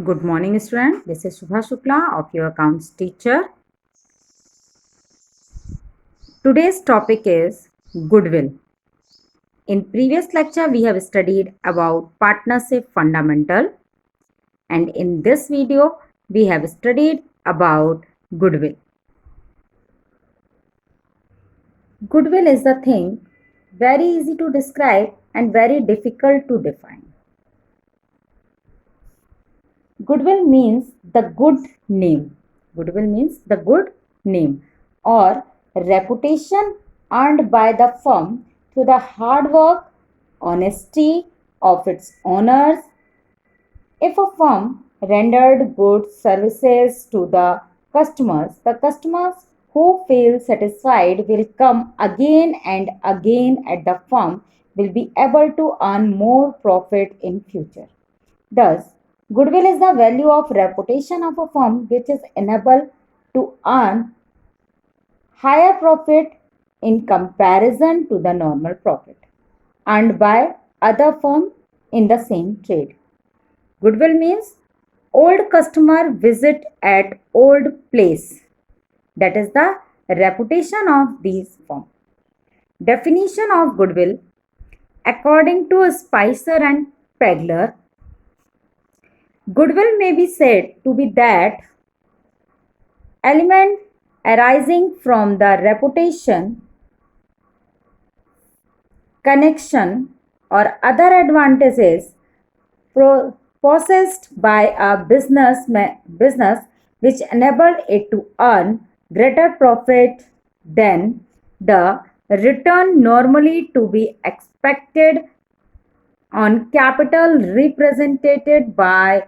Good morning, student. This is Shubha Shukla of your accounts teacher. Today's topic is goodwill. In previous lecture, we have studied about partnership fundamental, and in this video, we have studied about goodwill. Goodwill is the thing very easy to describe and very difficult to define. Goodwill means the good name. Goodwill means the good name or reputation earned by the firm through the hard work, honesty of its owners. If a firm rendered good services to the customers who feel satisfied will come again and again at the firm will be able to earn more profit in future. Thus, goodwill is the value of reputation of a firm which is enabled to earn higher profit in comparison to the normal profit earned by other firm in the same trade. Goodwill means old customer visit at old place. That is the reputation of these firm. Definition of goodwill according to Spicer and Pegler, goodwill may be said to be that element arising from the reputation, connection, or other advantages possessed by a business which enable it to earn greater profit than the return normally to be expected on capital represented by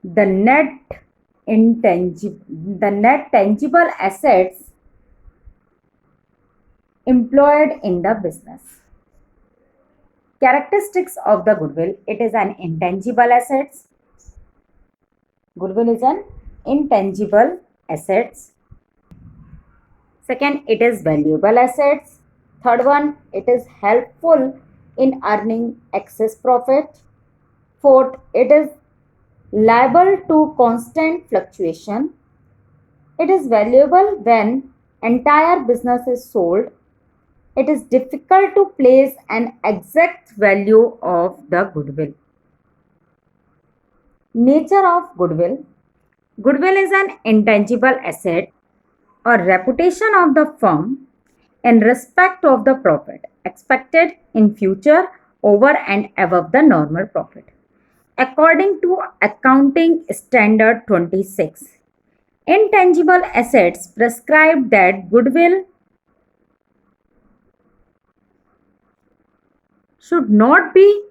the net tangible assets employed in the business. Characteristics of the goodwill: it is an intangible assets. Goodwill is an intangible assets. Second, it is valuable assets. Third one, it is helpful in earning excess profit. Fourth, it is liable to constant fluctuation. It is valuable when entire business is sold. It is difficult to place an exact value of the goodwill. Nature of goodwill: goodwill is an intangible asset or reputation of the firm in respect of the profit expected in future over and above the normal profit. According to Accounting Standard 26, intangible assets prescribe that goodwill should not be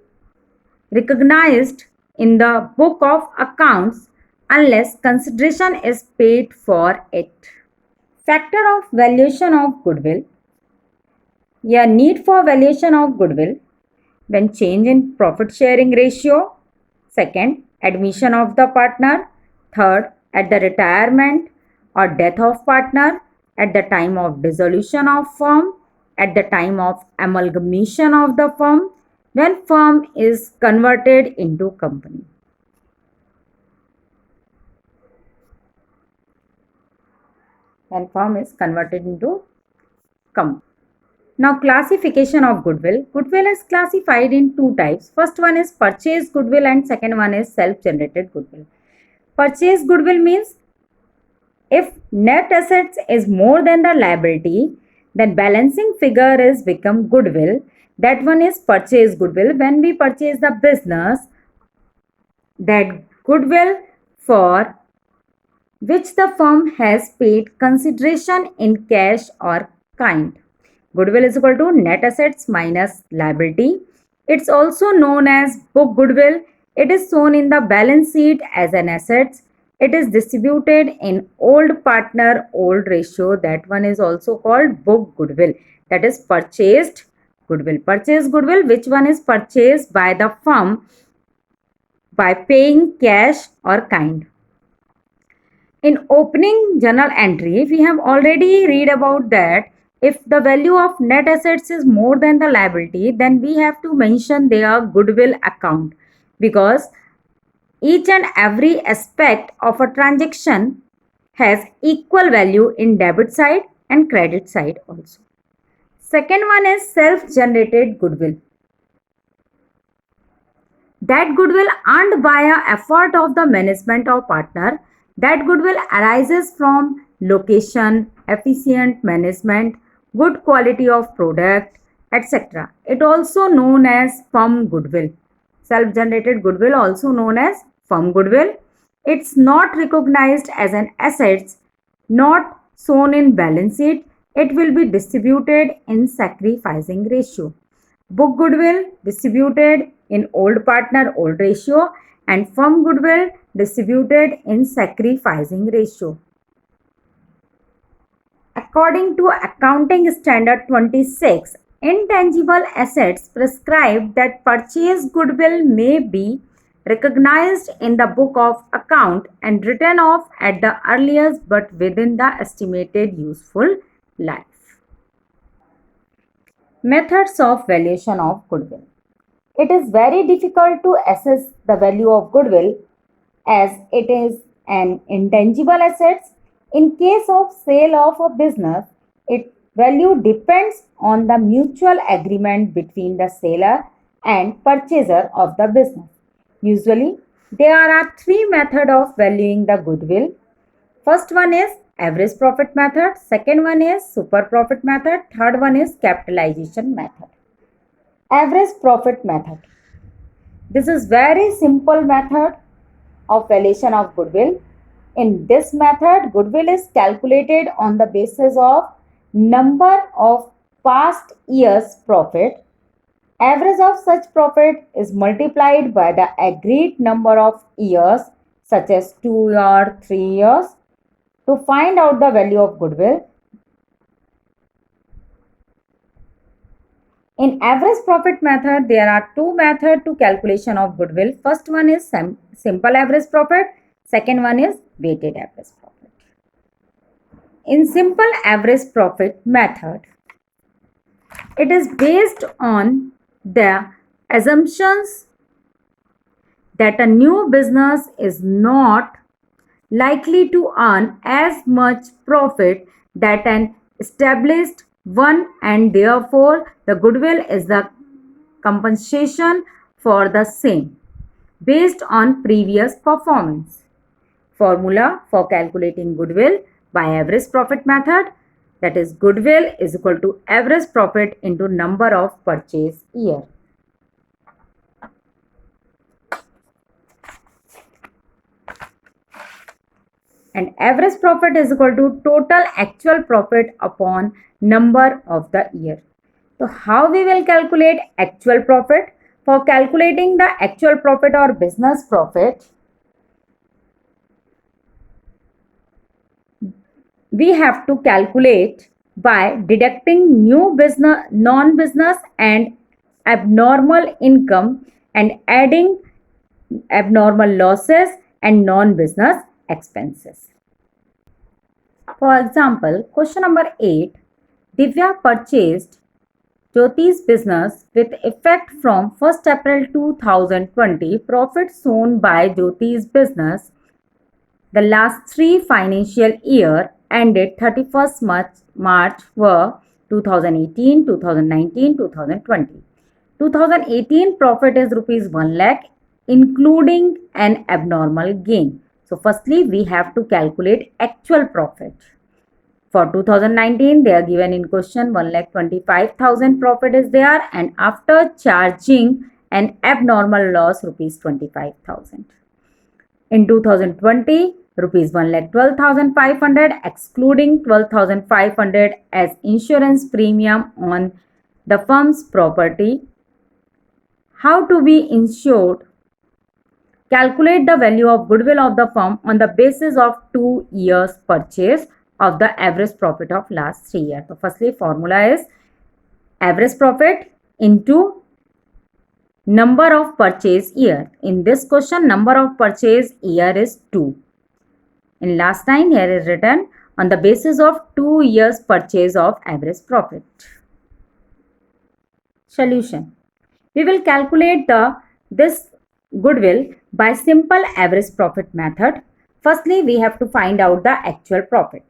recognized in the book of accounts unless consideration is paid for it. Factor of valuation of goodwill: a need for valuation of goodwill when change in profit sharing ratio. Second, admission of the partner. Third, at the retirement or death of partner, at the time of dissolution of firm, at the time of amalgamation of the firm, when firm is converted into company. When firm is converted into company. Now, classification of goodwill. Goodwill is classified in two types. First one is purchase goodwill and second one is self-generated goodwill. Purchase goodwill means if net assets is more than the liability, then balancing figure is become goodwill. That one is purchase goodwill. When we purchase the business, that goodwill for which the firm has paid consideration in cash or kind. Goodwill is equal to net assets minus liability. It's also known as book goodwill. It is shown in the balance sheet as an asset. It is distributed in old partner old ratio. That one is also called book goodwill. That is purchased goodwill. Purchased goodwill, which one is purchased by the firm by paying cash or kind. In opening journal entry, we have already read about that if the value of net assets is more than the liability, then we have to mention their goodwill account, because Each and every aspect of a transaction has equal value in debit side and credit side also. Second one is self-generated goodwill. That goodwill earned by a effort of the management or partner. That goodwill arises from location, efficient management, good quality of product, etc. It also known as firm goodwill. Self-generated goodwill also known as firm goodwill. It's not recognized as an asset, not shown in balance sheet. It will be distributed in sacrificing ratio. Book goodwill distributed in old partner old ratio and firm goodwill distributed in sacrificing ratio. According to Accounting Standard 26, intangible assets prescribe that purchase goodwill may be recognized in the book of account and written off at the earliest but within the estimated useful life. Methods of valuation of goodwill. It is very difficult to assess the value of goodwill as it is an intangible asset. In case of sale of a business, its value depends on the mutual agreement between the seller and purchaser of the business. Usually, there are three methods of valuing the goodwill. First one is average profit method, second one is super profit method, third one is capitalization method. Average profit method. This is very simple method of valuation of goodwill. In this method, goodwill is calculated on the basis of number of past years' profit. Average of such profit is multiplied by the agreed number of years, such as 2 or 3 years, to find out the value of goodwill. In average profit method, there are two methods to calculation of goodwill. First one is simple average profit. Second one is weighted average profit. In simple average profit method, it is based on the assumptions that a new business is not likely to earn as much profit that an established one, and therefore the goodwill is the compensation for the same based on previous performance. Formula for calculating goodwill by average profit method, that is goodwill is equal to average profit into number of purchase year. And average profit is equal to total actual profit upon number of the year. So how we will calculate actual profit? For calculating the actual profit or business profit, we have to calculate by deducting new business, non-business and abnormal income and adding abnormal losses and non-business expenses. For example, question number 8, Divya purchased Jyoti's business with effect from 1st April 2020. Profits shown by Jyoti's business the last 3 financial year ended 31st March were 2018, 2019, 2020. 2018 profit is rupees 1 lakh including an abnormal gain. So firstly we have to calculate actual profit. For 2019 they are given in question 1,25,000 profit is there, and after charging an abnormal loss rupees 25,000. In 2020 rupees 1,12,500 excluding 12,500 as insurance premium on the firm's property. How to be insured? Calculate the value of goodwill of the firm on the basis of 2 years purchase of the average profit of last 3 years. So firstly formula is average profit into number of purchase year. In this question number of purchase year is 2. In last line here is written on the basis of 2 years purchase of average profit. Solution. We will calculate this goodwill by simple average profit method. Firstly, we have to find out the actual profit.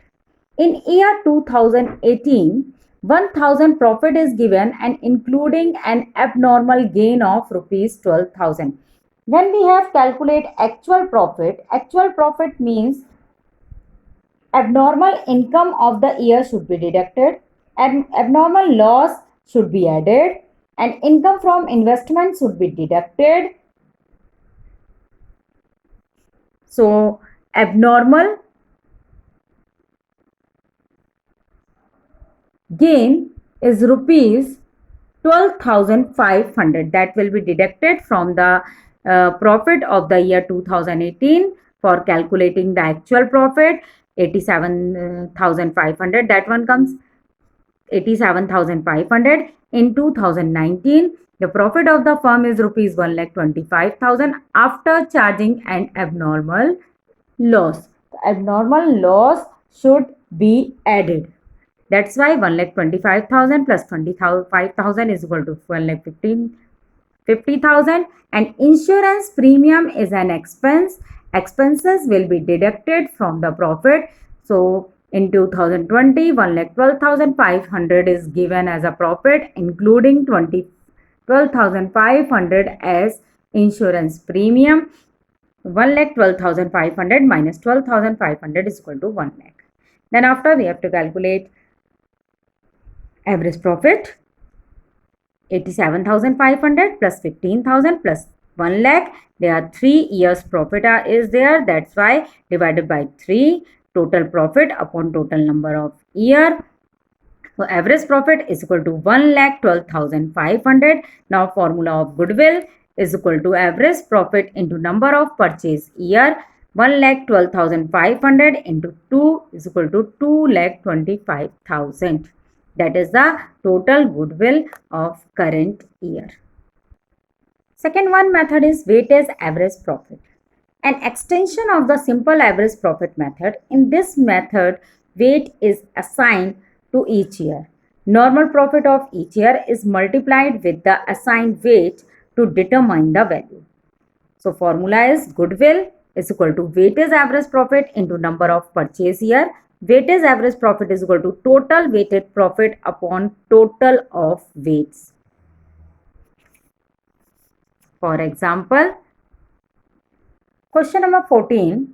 In year 2018, 1000 profit is given and including an abnormal gain of rupees 12,000. When we have calculate actual profit means abnormal income of the year should be deducted and abnormal loss should be added and income from investment should be deducted. So abnormal gain is rupees 12,500 that will be deducted from the profit of the year 2018 for calculating the actual profit. 87,500, that one comes 87,500. In 2019, the profit of the firm is rupees 1,25,000 after charging an abnormal loss. The abnormal loss should be added. That's why 1,25,000 plus 25,000 is equal to 1,50,000. And insurance premium is an expense. Expenses will be deducted from the profit. So in 2020, 1,12,500 is given as a profit, including 12,500 as insurance premium. 1,12,500 minus 12,500 is equal to 1 lakh. Then after we have to calculate average profit. 87,500 plus 15,000 plus 1 lakh. There are 3 years profit is there. That's why divided by 3 total profit upon total number of year. So average profit is equal to 1,12,500. Now formula of goodwill is equal to average profit into number of purchase year. 1,12,500 into 2 is equal to 2,25,000. That is the total goodwill of current year. Second one method is weighted average profit. An extension of the simple average profit method. In this method, weight is assigned to each year. Normal profit of each year is multiplied with the assigned weight to determine the value. So formula is goodwill is equal to weighted average profit into number of purchase year. Weighted average profit is equal to total weighted profit upon total of weights. For example, question number 14.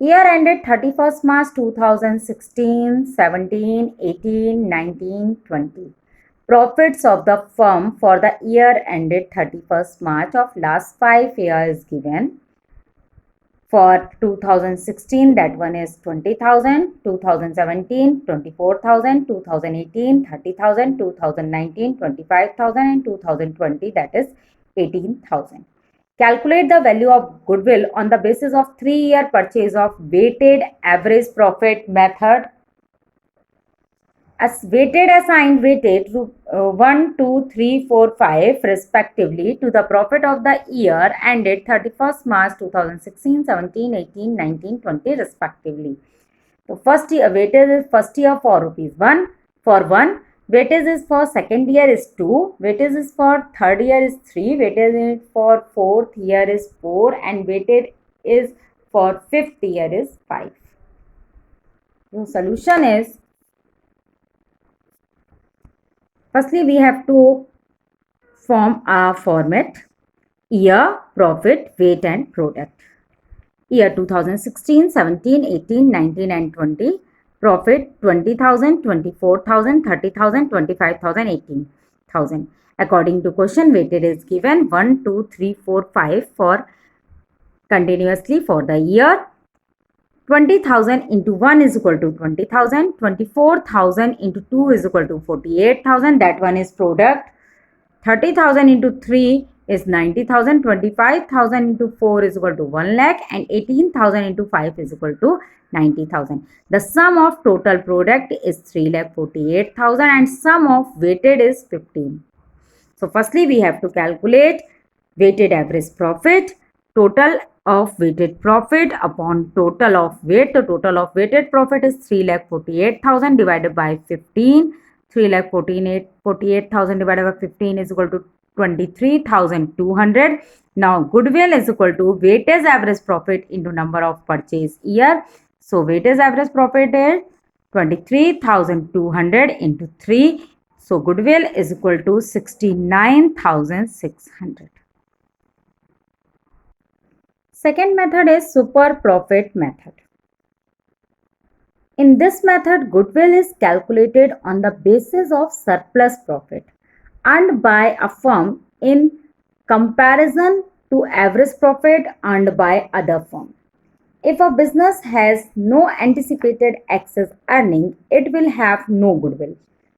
Year ended 31st March 2016, 17, 18, 19, 20. Profits of the firm for the year ended 31st March of last 5 years is given. For 2016, that one is 20,000, 2017, 24,000, 2018, 30,000, 2019, 25,000 and 2020, that is 18,000. Calculate the value of goodwill on the basis of 3-year purchase of weighted average profit method. As weighted assigned weighted 1, 2, 3, 4, 5 respectively to the profit of the year ended 31st March 2016, 17, 18, 19, 20 respectively. So first year weighted is first year for rupees 1 for 1. Weightage is for second year is 2, weightage is for third year is 3, weightage is for fourth year is 4 and weightage is for fifth year is 5. So solution is, firstly we have to form a format: year, profit, weight and product. Year 2016, 17, 18, 19 and 20. Profit 20,000, 24,000, 30,000, 25,000, 18,000. According to question, weighted is given 1, 2, 3, 4, 5 for continuously for the year. 20,000 into 1 is equal to 20,000. 24,000 into 2 is equal to 48,000. That one is product. 30,000 into 3 is 90,000. 25,000 into 4 is equal to 1 lakh and 18,000 into 5 is equal to 90,000. The sum of total product is 3,48,000 and sum of weighted is 15. So firstly we have to calculate weighted average profit. Total of weighted profit upon total of weight. The total of weighted profit is 3,48,000 divided by 15. 3,48,000 divided by 15 is equal to 23,200. Now goodwill is equal to weighted average profit into number of purchase year. So weighted average profit is 23,200 into 3. So goodwill is equal to 69,600. Second method is super profit method. In this method, goodwill is calculated on the basis of surplus profit earned by a firm in comparison to average profit earned by other firm. If a business has no anticipated excess earning, it will have no goodwill.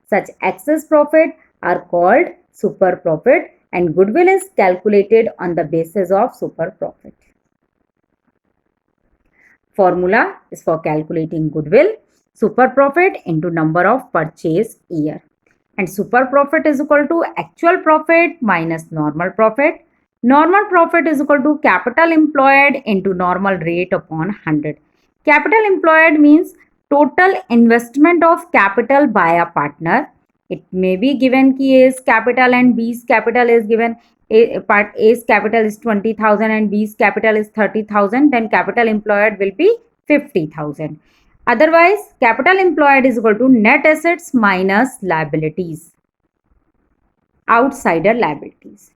Such excess profit are called super profit, and goodwill is calculated on the basis of super profit. Formula is for calculating goodwill: super profit into number of purchase year. And super profit is equal to actual profit minus normal profit. Normal profit is equal to capital employed into normal rate upon 100. Capital employed means total investment of capital by a partner. It may be given ki A's capital and B's capital is given. Part A's capital is 20,000 and B's capital is 30,000. Then capital employed will be 50,000. Otherwise, capital employed is equal to net assets minus liabilities, outsider liabilities.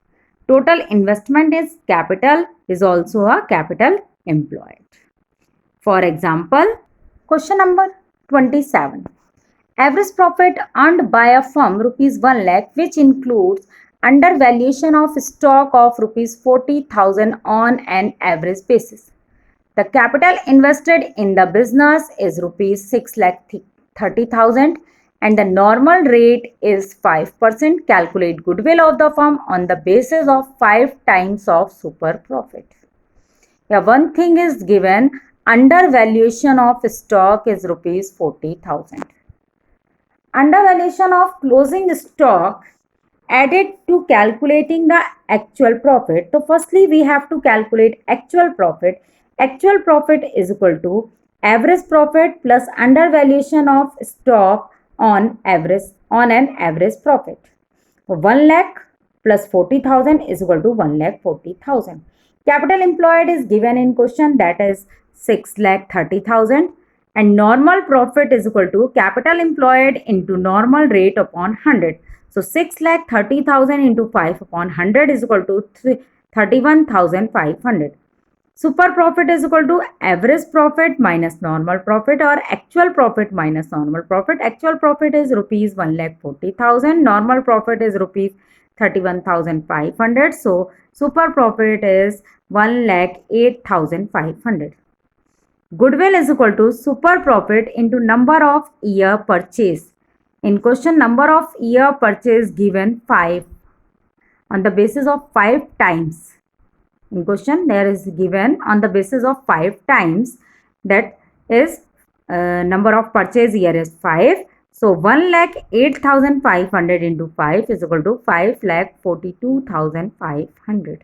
Total investment is capital is also a capital employed. For example, question number 27. Average profit earned by a firm rupees 1 lakh, which includes undervaluation of stock of rupees 40,000 on an average basis. The capital invested in the business is rupees 6,30,000 and the normal rate is 5%. Calculate goodwill of the firm on the basis of 5 times of super profit. Yeah, one thing is given, undervaluation of stock is rupees 40,000. Undervaluation of closing stock added to calculating the actual profit. So firstly we have to calculate actual profit. Actual profit is equal to average profit plus undervaluation of stock on an average profit. So 1 lakh plus 40,000 is equal to 1,40,000. Capital employed is given in question, that is 6,30,000, and normal profit is equal to capital employed into normal rate upon 100. So 6,30,000 into 5 upon 100 is equal to 31,500. Super profit is equal to average profit minus normal profit or actual profit minus normal profit. Actual profit is rupees 1,40,000. Normal profit is rupees 31,500. So super profit is 1,08,500. Goodwill is equal to super profit into number of year purchase. In question, number of year purchase given 5 on the basis of 5 times. In question, there is given on the basis of 5 times, that is number of purchase year is 5. So 1,08,500 into 5 is equal to 5,42,500.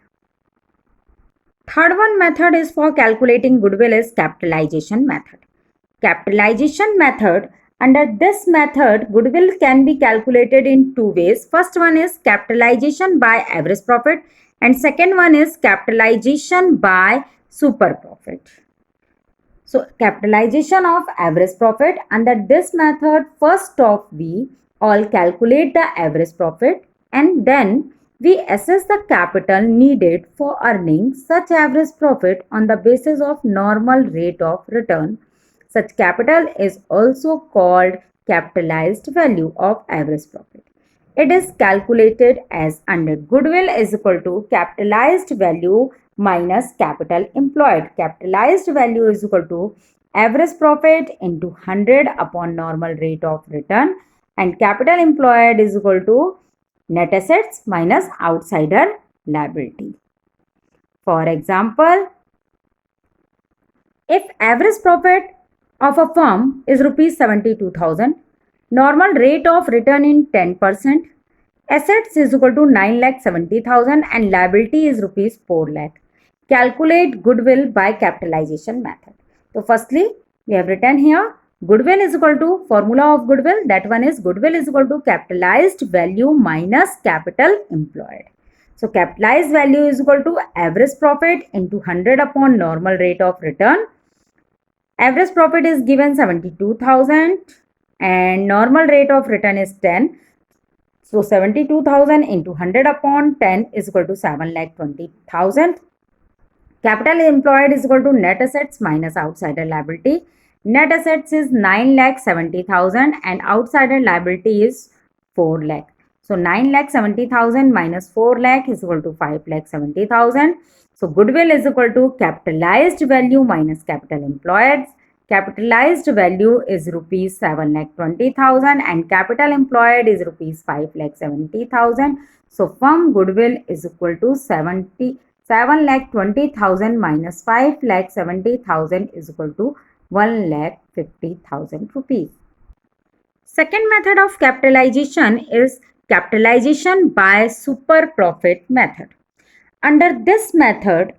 Third one method is for calculating goodwill is capitalization method. Capitalization method. Under this method, goodwill can be calculated in two ways. First one is capitalization by average profit and second one is capitalization by super profit. So capitalization of average profit. Under this method, first off we all calculate the average profit and then we assess the capital needed for earning such average profit on the basis of normal rate of return. Such capital is also called capitalized value of average profit. It is calculated as under goodwill is equal to capitalized value minus capital employed. Capitalized value is equal to average profit into 100 upon normal rate of return and capital employed is equal to net assets minus outsider liability. For example, if average profit of a firm is rupees 72,000, normal rate of return in 10%, assets is equal to 9,70,000 and liability is rupees 4 lakh. Calculate goodwill by capitalization method. So firstly, we have written here goodwill is equal to formula of goodwill. That one is goodwill is equal to capitalized value minus capital employed. So capitalized value is equal to average profit into 100 upon normal rate of return. Average profit is given 72,000 and normal rate of return is 10. So 72,000 into 100 upon 10 is equal to 7,20,000. Capital employed is equal to net assets minus outsider liability. Net assets is 9,70,000 and outsider liability is 4 lakh. So 9,70,000 minus 4 lakh is equal to 5,70,000. So goodwill is equal to capitalized value minus capital employed. Capitalized value is rupees 7,20,000 and capital employed is rupees 5,70,000. So firm goodwill is equal to 7,20,000 minus 5,70,000 is equal to 1,50,000 rupees. Second method of capitalization is capitalization by super profit method. Under this method,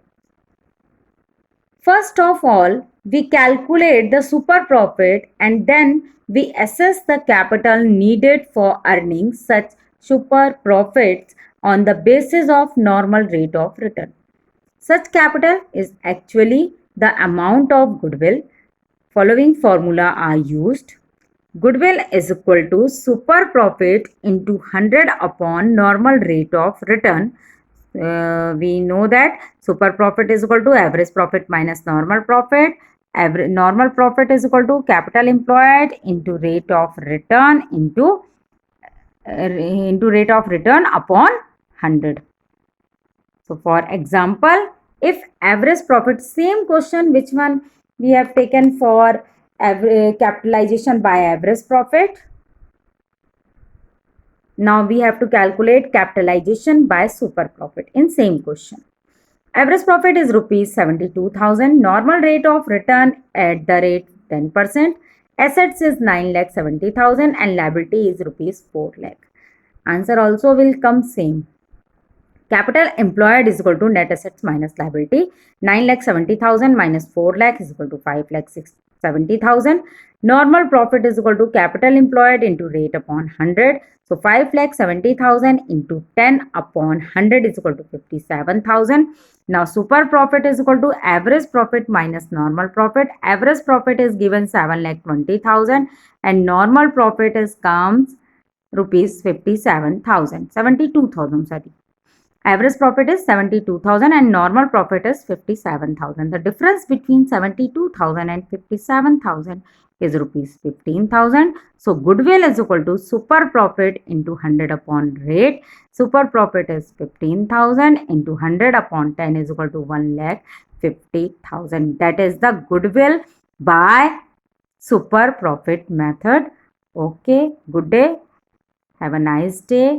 first of all, we calculate the super profit and then we assess the capital needed for earning such super profits on the basis of normal rate of return. Such capital is actually the amount of goodwill. Following formula are used. Goodwill is equal to super profit into 100 upon normal rate of return. We know that super profit is equal to average profit minus normal profit. Normal profit is equal to capital employed into rate of return into rate of return upon 100. So for example, if average profit, same question which one we have taken for capitalization by average profit. Now we have to calculate capitalization by super profit in same question. Average profit is rupees 72,000. Normal rate of return at the rate 10%. Assets is 9,70,000 and liability is rupees 4 lakh. Answer also will come same. Capital employed is equal to net assets minus liability. 9,70,000 minus 4 lakh is equal to 5,70,000. Normal profit is equal to capital employed into rate upon 100. So 5,70,000 into 10 upon 100 is equal to 57,000. Now super profit is equal to average profit minus normal profit. Average profit is given 7,20,000 and normal profit is comes rupees 57,000. 72,000 sorry. Average profit is 72,000 and normal profit is 57,000. The difference between 72,000 and 57,000 is rupees 15,000. So goodwill is equal to super profit into 100 upon rate. Super profit is 15,000 into 100 upon 10 is equal to 1,50,000. That is the goodwill by super profit method. Okay, good day. Have a nice day.